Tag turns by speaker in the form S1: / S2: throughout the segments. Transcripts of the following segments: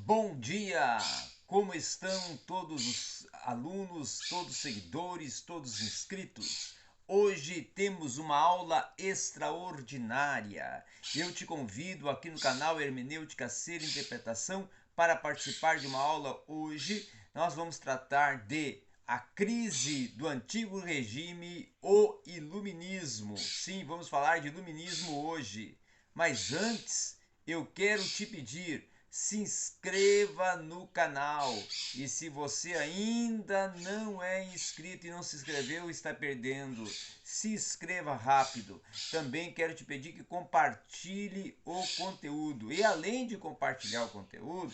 S1: Bom dia! Como estão todos os alunos, todos os seguidores, todos os inscritos? Hoje temos uma aula extraordinária. Eu te convido aqui no canal Hermenêutica Ser Interpretação para participar de uma aula hoje. Nós vamos tratar de a crise do antigo regime, o iluminismo. Sim, vamos falar de iluminismo hoje. Mas antes, eu quero te pedir, se inscreva no canal. E se você ainda não é inscrito e não se inscreveu, está perdendo. Se inscreva rápido. Também quero te pedir que compartilhe o conteúdo. E além de compartilhar o conteúdo,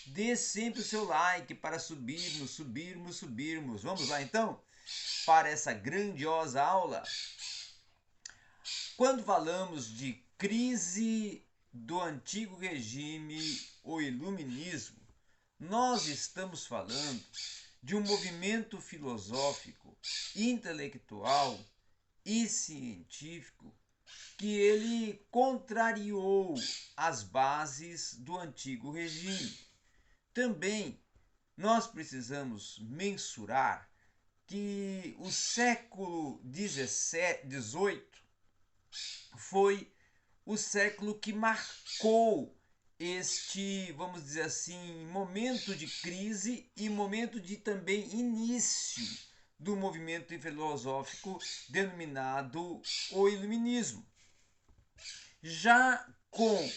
S1: dê sempre o seu like para subirmos. Vamos lá então para essa grandiosa aula. Quando falamos de crise do antigo regime, o iluminismo, nós estamos falando de um movimento filosófico, intelectual e científico que ele contrariou as bases do antigo regime. Também nós precisamos mensurar que o século XVIII foi o século que marcou este, vamos dizer assim, momento de crise e momento de também início do movimento filosófico denominado o Iluminismo. Já com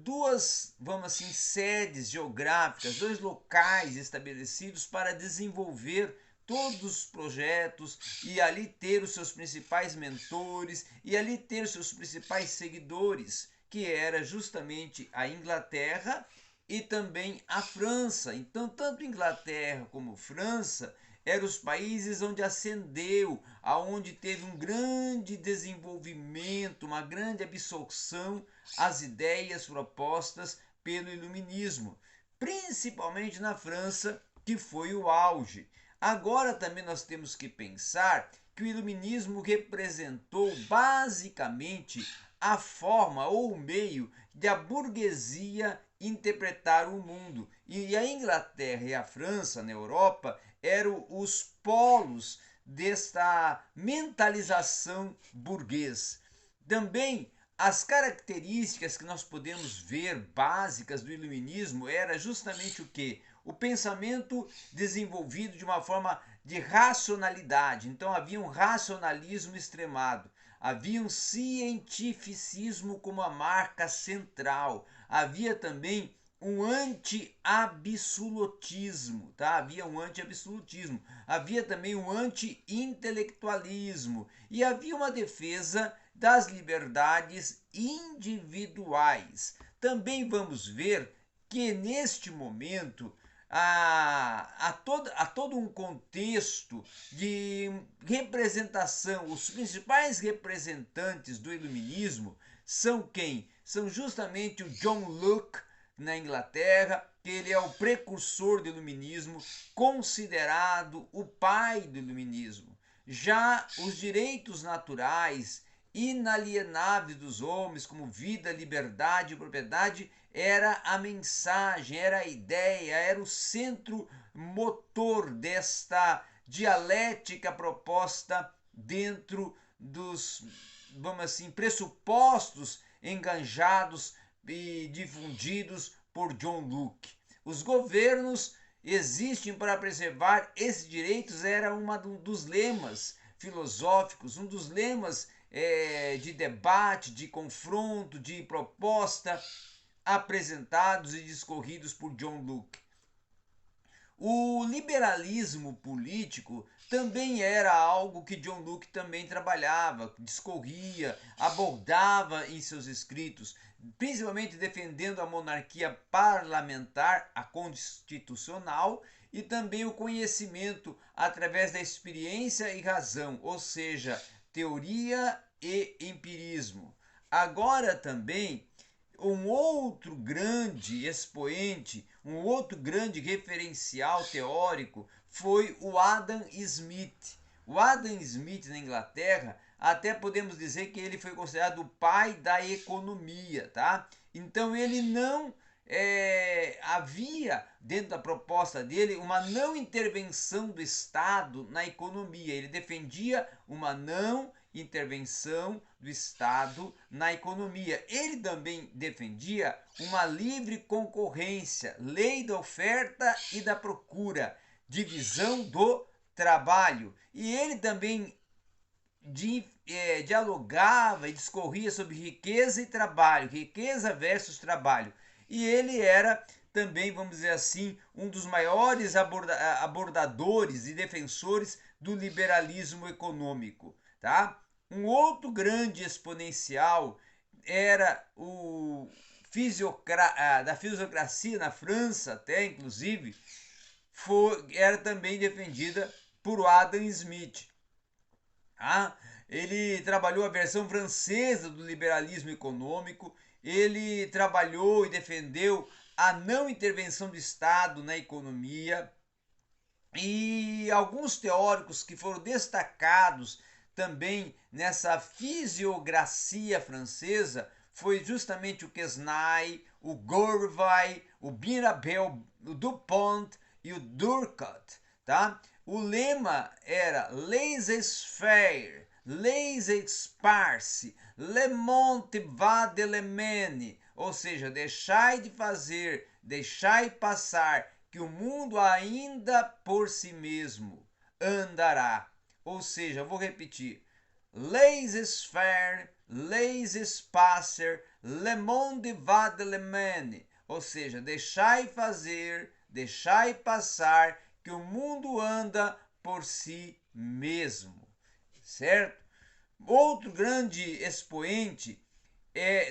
S1: duas, vamos assim, sedes geográficas, dois locais estabelecidos para desenvolver todos os projetos e ali ter os seus principais mentores e ali ter os seus principais seguidores, que era justamente a Inglaterra e também a França. Então, tanto Inglaterra como França eram os países onde ascendeu, aonde teve um grande desenvolvimento, uma grande absorção as ideias propostas pelo iluminismo, principalmente na França, que foi o auge. Agora também nós temos que pensar que o iluminismo representou basicamente a forma ou o meio de a burguesia interpretar o mundo. E a Inglaterra e a França na Europa eram os polos desta mentalização burguês. Também as características que nós podemos ver básicas do iluminismo era justamente o que? O pensamento desenvolvido de uma forma de racionalidade. Então havia um racionalismo extremado, havia um cientificismo como a marca central, havia também um anti-absolutismo, tá? Havia um anti-absolutismo, havia também um anti-intelectualismo e havia uma defesa das liberdades individuais. Também vamos ver que neste momento há todo um contexto de representação. Os principais representantes do iluminismo são quem? São justamente o John Locke na Inglaterra, que ele é o precursor do iluminismo, considerado o pai do iluminismo. Já os direitos naturais inalienáveis dos homens, como vida, liberdade e propriedade, era a mensagem, era a ideia, era o centro motor desta dialética proposta dentro dos, vamos assim, pressupostos enganjados e difundidos por John Locke. Os governos existem para preservar esses direitos, era um dos lemas filosóficos, um dos lemas de debate, de confronto, de proposta apresentados e discorridos por John Locke. O liberalismo político também era algo que John Locke também trabalhava, discorria, abordava em seus escritos, principalmente defendendo a monarquia parlamentar, a constitucional, e também o conhecimento através da experiência e razão, ou seja, teoria e empirismo. Agora também um outro grande expoente, um outro grande referencial teórico foi o Adam Smith. O Adam Smith na Inglaterra, até podemos dizer que ele foi considerado o pai da economia, tá? Então ele não havia dentro da proposta dele uma não intervenção do Estado na economia. Ele defendia uma não intervenção do Estado na economia. Ele também defendia uma livre concorrência, lei da oferta e da procura, divisão do trabalho. E ele também dialogava e discorria sobre riqueza e trabalho, riqueza versus trabalho. E ele era também, vamos dizer assim, um dos maiores abordadores e defensores do liberalismo econômico, tá? Um outro grande exponencial era o da fisiocracia na França, até inclusive, era também defendida por Adam Smith. Ah, ele trabalhou a versão francesa do liberalismo econômico, ele trabalhou e defendeu a não intervenção do Estado na economia, e alguns teóricos que foram destacados também nessa fisiocracia francesa foi justamente o Quesnay, o Gourvay, o Mirabeau, o Dupont e o Durkheim, tá? O lema era laissez-faire, laissez-passer, le monde va de le mener, ou seja, deixai de fazer, deixai passar, que o mundo ainda por si mesmo andará. Ou seja, vou repetir: laissez-faire, laissez-passer, le monde va de le mener. Ou seja, deixai fazer, deixai passar, que o mundo anda por si mesmo, certo? Outro grande expoente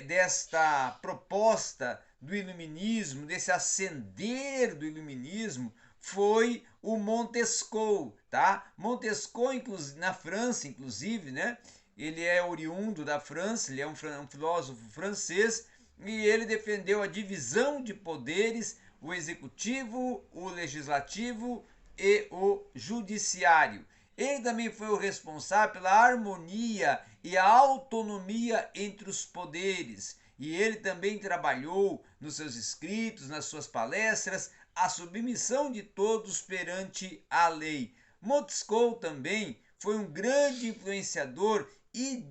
S1: desta proposta do iluminismo, desse ascender do iluminismo, foi o Montesquieu, tá? Montesquieu, na França, inclusive, né? Ele é oriundo da França, ele é um filósofo francês, e ele defendeu a divisão de poderes, o executivo, o legislativo e o judiciário. Ele também foi o responsável pela harmonia e a autonomia entre os poderes. E ele também trabalhou nos seus escritos, nas suas palestras, a submissão de todos perante a lei. Montesquieu também foi um grande influenciador e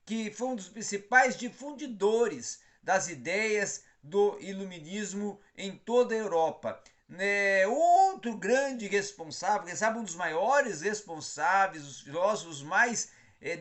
S1: que foi um dos principais difundidores das ideias do iluminismo em toda a Europa. Outro grande responsável, quem sabe um dos maiores responsáveis, os filósofos mais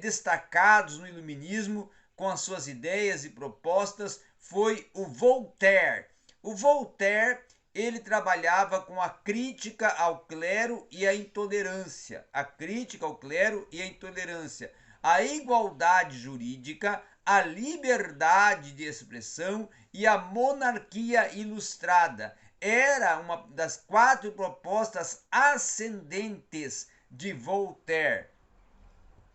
S1: destacados no iluminismo com as suas ideias e propostas, foi o Voltaire. O Voltaire, ele trabalhava com a crítica ao clero e a intolerância. A crítica ao clero e a intolerância. A igualdade jurídica, a liberdade de expressão e a monarquia ilustrada. Era uma das 4 propostas ascendentes de Voltaire.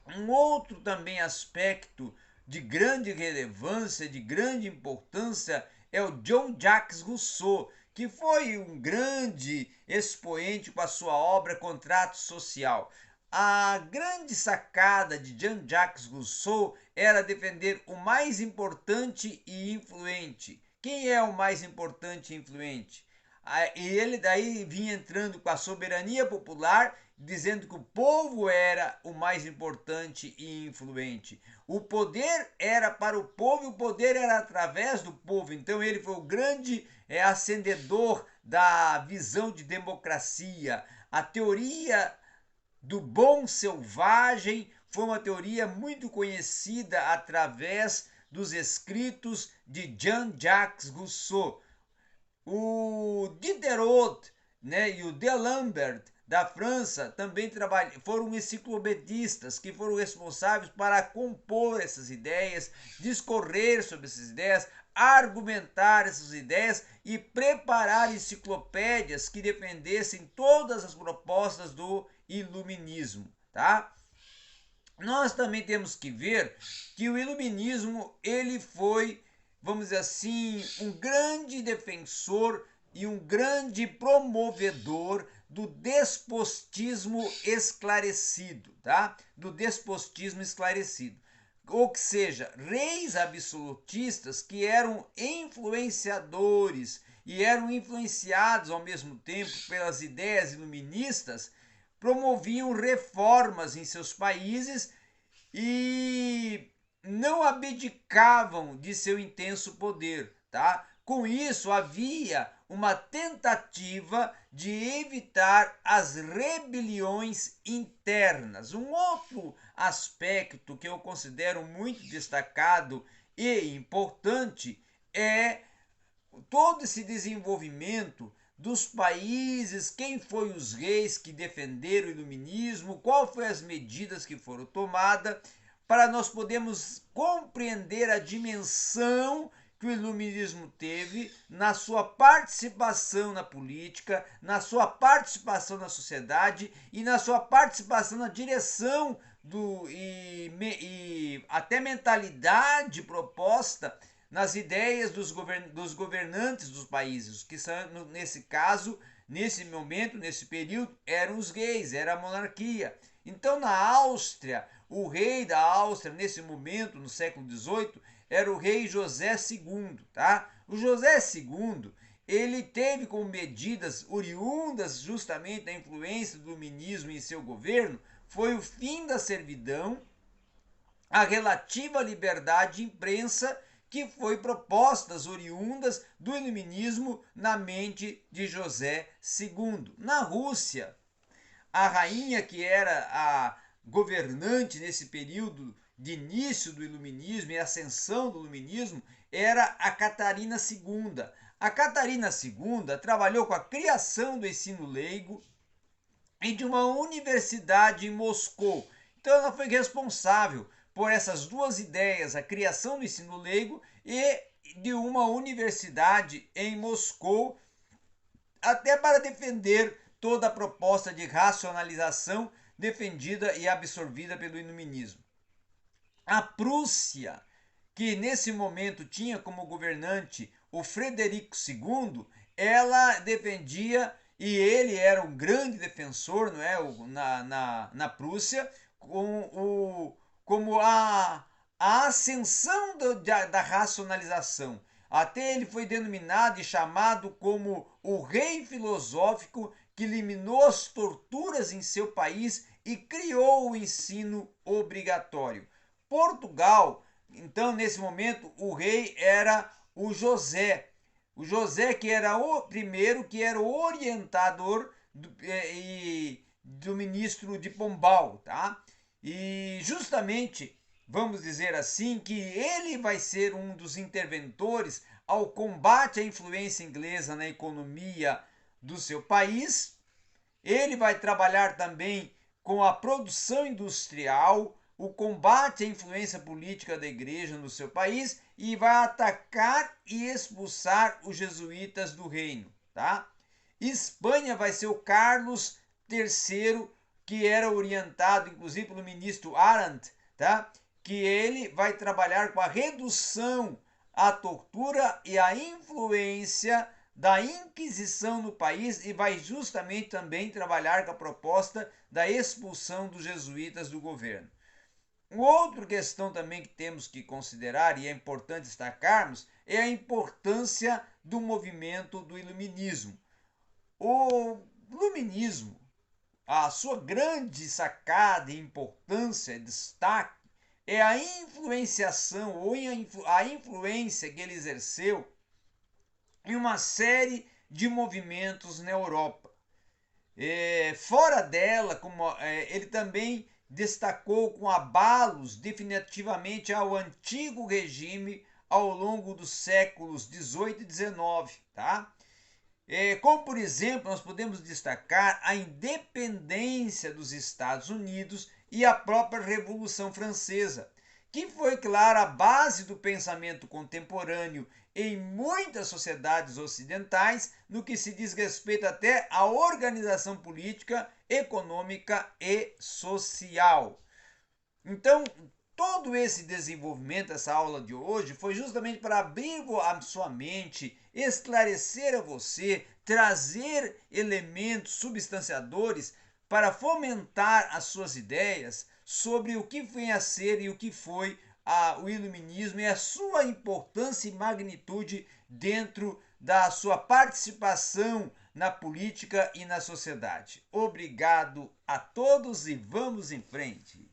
S1: Um outro também aspecto de grande relevância, de grande importância, é o Jean-Jacques Rousseau, que foi um grande expoente com a sua obra Contrato Social. A grande sacada de Jean-Jacques Rousseau era defender o mais importante e influente. Quem é o mais importante e influente? E ele daí vinha entrando com a soberania popular, dizendo que o povo era o mais importante e influente. O poder era para o povo e o poder era através do povo. Então ele foi o grande acendedor da visão de democracia. A teoria do bom selvagem foi uma teoria muito conhecida através dos escritos de Jean-Jacques Rousseau. O Diderot, né, e o D'Alembert da França também foram enciclopedistas que foram responsáveis para compor essas ideias, discorrer sobre essas ideias, argumentar essas ideias e preparar enciclopédias que defendessem todas as propostas do iluminismo, tá? Nós também temos que ver que o iluminismo ele foi, vamos dizer assim, um grande defensor e um grande promovedor do despotismo esclarecido, tá? Do despotismo esclarecido. ou seja, reis absolutistas que eram influenciadores e eram influenciados ao mesmo tempo pelas ideias iluministas, promoviam reformas em seus países e não abdicavam de seu intenso poder, tá? Com isso, havia uma tentativa de evitar as rebeliões internas. Um outro aspecto que eu considero muito destacado e importante é todo esse desenvolvimento dos países, quem foi os reis que defenderam o iluminismo, qual foi as medidas que foram tomadas, para nós podermos compreender a dimensão que o iluminismo teve na sua participação na política, na sua participação na sociedade e na sua participação na direção e até mentalidade proposta nas ideias dos governantes dos países, que são, nesse caso, nesse momento, nesse período, eram os reis, era a monarquia. Então, na Áustria, o rei da Áustria, nesse momento, no século XVIII, era o rei José II, tá? O José II, ele teve como medidas oriundas justamente da influência do iluminismo em seu governo, foi o fim da servidão, a relativa liberdade de imprensa, que foi propostas oriundas do iluminismo na mente de José II. Na Rússia, a rainha que era a governante nesse período de início do iluminismo e ascensão do iluminismo era a Catarina II. A Catarina II trabalhou com a criação do ensino leigo e de uma universidade em Moscou. Então ela foi responsável por essas duas ideias, a criação do ensino leigo e de uma universidade em Moscou, até para defender toda a proposta de racionalização defendida e absorvida pelo iluminismo. A Prússia, que nesse momento tinha como governante o Frederico II, ela defendia, e ele era um grande defensor, não é, na Prússia, como a ascensão da racionalização. Até ele foi denominado e chamado como o rei filosófico que eliminou as torturas em seu país e criou o ensino obrigatório. Portugal, então, nesse momento, o rei era o José. O José, que era o primeiro, que era o orientador do ministro de Pombal, tá? E justamente, vamos dizer assim, que ele vai ser um dos interventores ao combate à influência inglesa na economia do seu país. Ele vai trabalhar também com a produção industrial, o combate à influência política da igreja no seu país e vai atacar e expulsar os jesuítas do reino, tá? Espanha vai ser o Carlos III, que era orientado inclusive pelo ministro Arendt, tá? Que ele vai trabalhar com a redução à tortura e à influência da Inquisição no país e vai justamente também trabalhar com a proposta da expulsão dos jesuítas do governo. Outra questão também que temos que considerar e é importante destacarmos é a importância do movimento do iluminismo. O iluminismo, a sua grande sacada e importância, destaque, é a influenciação ou a influência que ele exerceu em uma série de movimentos na Europa. Fora dela, ele também destacou com abalos definitivamente ao antigo regime ao longo dos séculos 18 e 19, tá? Como, por exemplo, nós podemos destacar a independência dos Estados Unidos e a própria Revolução Francesa, que foi, claro, a base do pensamento contemporâneo em muitas sociedades ocidentais, no que se diz respeito até à organização política, econômica e social. Então, todo esse desenvolvimento, essa aula de hoje, foi justamente para abrir a sua mente, esclarecer a você, trazer elementos substanciadores para fomentar as suas ideias sobre o que vem a ser e o que foi o iluminismo e a sua importância e magnitude dentro da sua participação na política e na sociedade. Obrigado a todos e vamos em frente.